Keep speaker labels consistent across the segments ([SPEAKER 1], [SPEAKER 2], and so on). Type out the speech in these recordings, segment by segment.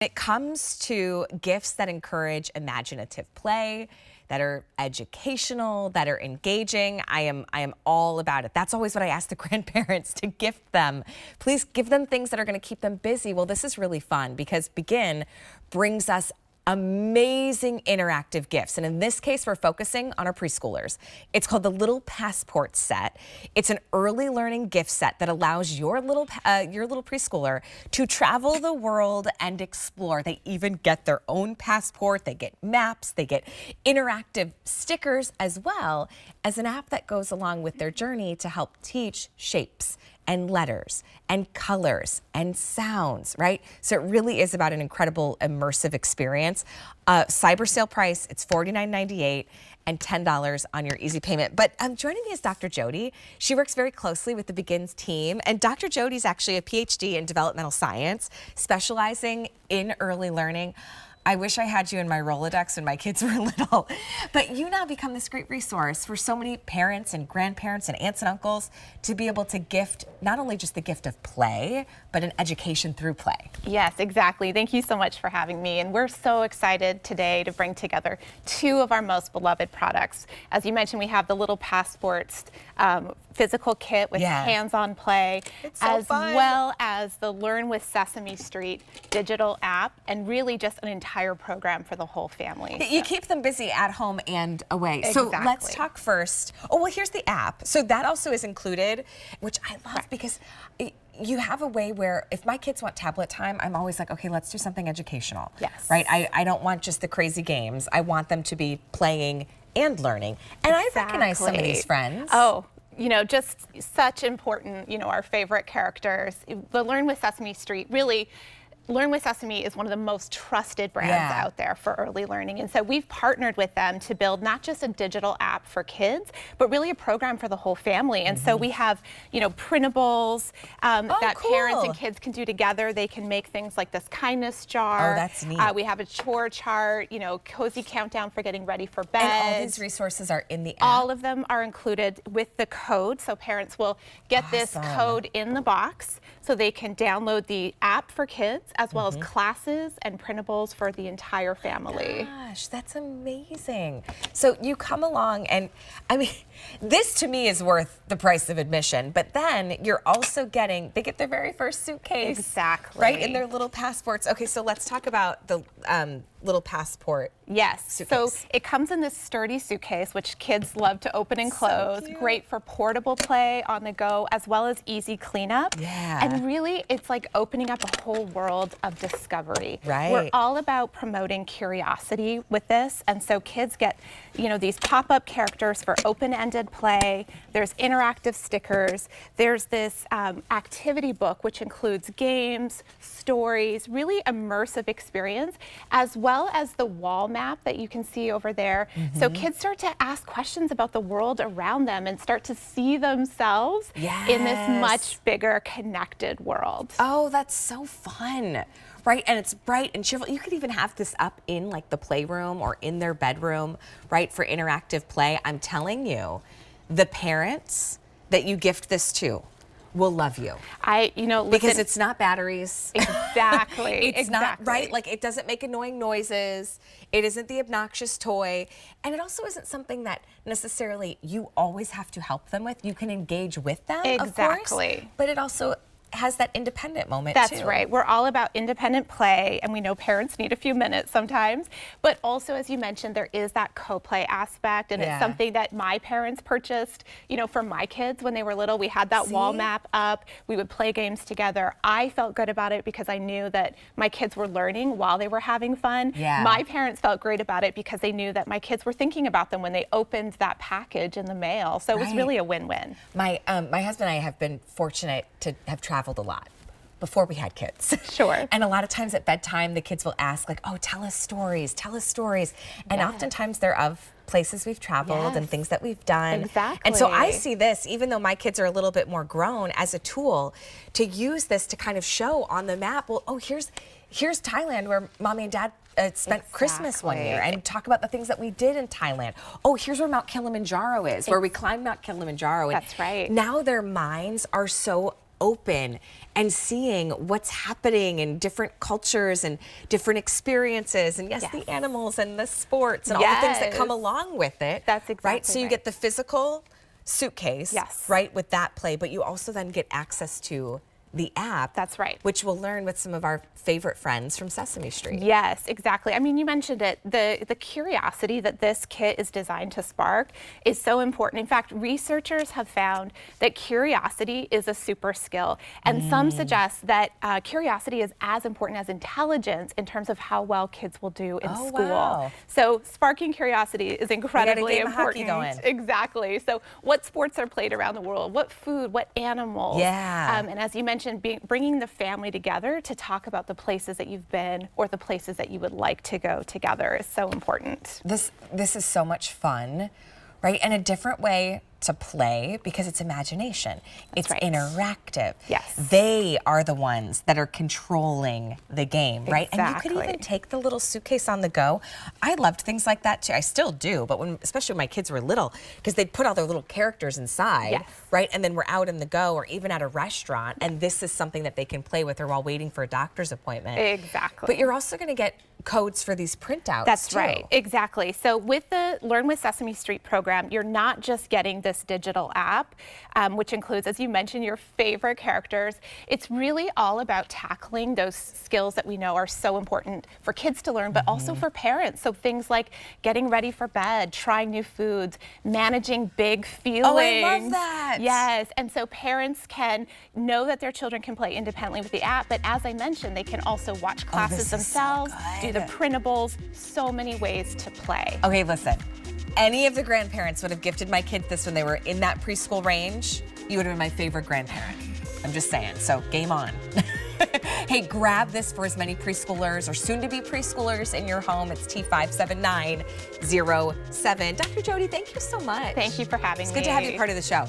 [SPEAKER 1] It comes to gifts that encourage imaginative play, that are educational, that are engaging. I am all about it. That's always what I ask the grandparents to gift them. Please give them things that are going to keep them busy. Well, this is really fun because Begin brings us amazing interactive gifts. And in this case, we're focusing on our preschoolers. It's called the Little Passport Set. It's an early learning gift set that allows your little preschooler to travel the world and explore. They even get their own passport. They get maps. They get interactive stickers, as well as an app that goes along with their journey to help teach shapes and letters and colors and sounds, right? So it really is about an incredible immersive experience. Cyber sale price, it's $49.98 and $10 on your easy payment. But joining me is Dr. Jody. She works very closely with the Begins team. And Dr. Jody's actually a PhD in developmental science, specializing in early learning. I wish I had you in my Rolodex when my kids were little. But you now become this great resource for so many parents and grandparents and aunts and uncles to be able to gift not only just the gift of play, but an education through play.
[SPEAKER 2] Yes, exactly. Thank you so much for having me. And we're so excited today to bring together two of our most beloved products. As you mentioned, we have the Little Passports physical kit with hands-on play, as well as the Learn with Sesame Street digital app, and really just an entire program for the whole family.
[SPEAKER 1] You keep them busy at home and away. Exactly. So let's talk first. Oh, well, here's the app. So that also is included, which I love because you have a way where if my kids want tablet time, I'm always like, okay, let's do something educational.
[SPEAKER 2] Yes.
[SPEAKER 1] Right? I don't want just the crazy games. I want them to be playing and learning. And I recognize some of these friends.
[SPEAKER 2] Oh, you know, just such important, you know, our favorite characters. The Learn with Sesame Street, really, Learn with Sesame is one of the most trusted brands out there for early learning. And so we've partnered with them to build not just a digital app for kids, but really a program for the whole family. And so we have, you know, printables that parents and kids can do together. They can make things like this kindness jar.
[SPEAKER 1] Oh, that's neat.
[SPEAKER 2] We have a chore chart, you know, cozy countdown for getting ready for bed.
[SPEAKER 1] And all these resources are in the app?
[SPEAKER 2] All of them are included with the code. So parents will get this code in the box so they can download the app for kids, as well as classes and printables for the entire family.
[SPEAKER 1] Gosh, that's amazing. So you come along and, I mean, this to me is worth the price of admission, but then you're also getting, they get their very first suitcase.
[SPEAKER 2] Exactly.
[SPEAKER 1] Right, in their little passports. Okay, so let's talk about the Little Passport.
[SPEAKER 2] Yes,
[SPEAKER 1] suitcase.
[SPEAKER 2] So it comes in this sturdy suitcase, which kids love to open and close. So great for portable play on the go, as well as easy cleanup.
[SPEAKER 1] Yeah.
[SPEAKER 2] And really, it's like opening up a whole world of discovery.
[SPEAKER 1] Right.
[SPEAKER 2] We're all about promoting curiosity with this, and so kids get, you know, these pop-up characters for open-ended play. There's interactive stickers. There's this activity book, which includes games, stories, really immersive experience, as well as the wall map that you can see over there. So kids start to ask questions about the world around them and start to see themselves in this much bigger connected world.
[SPEAKER 1] Oh, that's so fun. Right, and it's bright and cheerful. You could even have this up in like the playroom or in their bedroom, right, for interactive play. I'm telling you, the parents that you gift this to will love you.
[SPEAKER 2] You know, listen,
[SPEAKER 1] because it's not batteries.
[SPEAKER 2] Exactly.
[SPEAKER 1] It's not, right? Like, it doesn't make annoying noises. It isn't the obnoxious toy. And it also isn't something that necessarily you always have to help them with. You can engage with them, of course. But it also has that independent moment too.
[SPEAKER 2] That's right. We're all about independent play, and we know parents need a few minutes sometimes, but also, as you mentioned, there is that co-play aspect, and it's something that my parents purchased, you know, for my kids when they were little. We had that wall map up. We would play games together. I felt good about it because I knew that my kids were learning while they were having fun. My parents felt great about it because they knew that my kids were thinking about them when they opened that package in the mail. So it was really a win-win.
[SPEAKER 1] My husband and I have been fortunate to have traveled a lot before we had kids.
[SPEAKER 2] Sure.
[SPEAKER 1] And a lot of times at bedtime, the kids will ask like, oh, tell us stories, tell us stories. And oftentimes they're of places we've traveled and things that we've done.
[SPEAKER 2] Exactly.
[SPEAKER 1] And so I see this, even though my kids are a little bit more grown, as a tool to use this to kind of show on the map, well, oh, here's Thailand where mommy and dad spent Christmas one year, and talk about the things that we did in Thailand. Oh, here's where Mount Kilimanjaro is, where we climbed Mount Kilimanjaro.
[SPEAKER 2] That's right.
[SPEAKER 1] Now their minds are so open and seeing what's happening in different cultures and different experiences. And yes, the animals and the sports and all the things that come along with it.
[SPEAKER 2] That's exactly
[SPEAKER 1] right. So you get the physical suitcase, right, with that play, but you also then get access to the app.
[SPEAKER 2] That's right.
[SPEAKER 1] Which we'll learn with some of our favorite friends from Sesame Street.
[SPEAKER 2] Yes, exactly. I mean, you mentioned it. The curiosity that this kit is designed to spark is so important. In fact, researchers have found that curiosity is a super skill. And some suggest that curiosity is as important as intelligence in terms of how well kids will do in school.
[SPEAKER 1] Wow.
[SPEAKER 2] So sparking curiosity is incredibly
[SPEAKER 1] Hockey
[SPEAKER 2] important.
[SPEAKER 1] going.
[SPEAKER 2] Exactly. So what sports are played around the world? What food? What animals?
[SPEAKER 1] Yeah.
[SPEAKER 2] And as you mentioned, bringing the family together to talk about the places that you've been or the places that you would like to go together is so important.
[SPEAKER 1] This is so much fun, right? And a different way to play because it's imagination. It's interactive.
[SPEAKER 2] Yes.
[SPEAKER 1] They are the ones that are controlling the game, right? And you could even take the little suitcase on the go. I loved things like that too. I still do, but especially when my kids were little, because they'd put all their little characters inside, right? And then we're out in the go or even at a restaurant, and this is something that they can play with or while waiting for a doctor's appointment.
[SPEAKER 2] Exactly.
[SPEAKER 1] But you're also going to get codes for these printouts.
[SPEAKER 2] That's right, exactly. So with the Learn with Sesame Street program, you're not just getting this digital app, which includes, as you mentioned, your favorite characters. It's really all about tackling those skills that we know are so important for kids to learn, but also for parents. So things like getting ready for bed, trying new foods, managing big feelings.
[SPEAKER 1] Oh, I love that.
[SPEAKER 2] Yes, and so parents can know that their children can play independently with the app, but as I mentioned, they can also watch classes themselves, do the printables, so many ways to play.
[SPEAKER 1] Okay, listen. Any of the grandparents would have gifted my kids this when they were in that preschool range. You would have been my favorite grandparent. I'm just saying, so game on. Hey, grab this for as many preschoolers or soon-to-be preschoolers in your home. It's T57907. Dr. Jody, thank you so much.
[SPEAKER 2] Thank you for having me.
[SPEAKER 1] It's good to have you part of the show.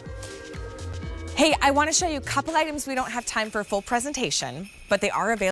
[SPEAKER 1] Hey, I want to show you a couple items we don't have time for a full presentation, but they are available.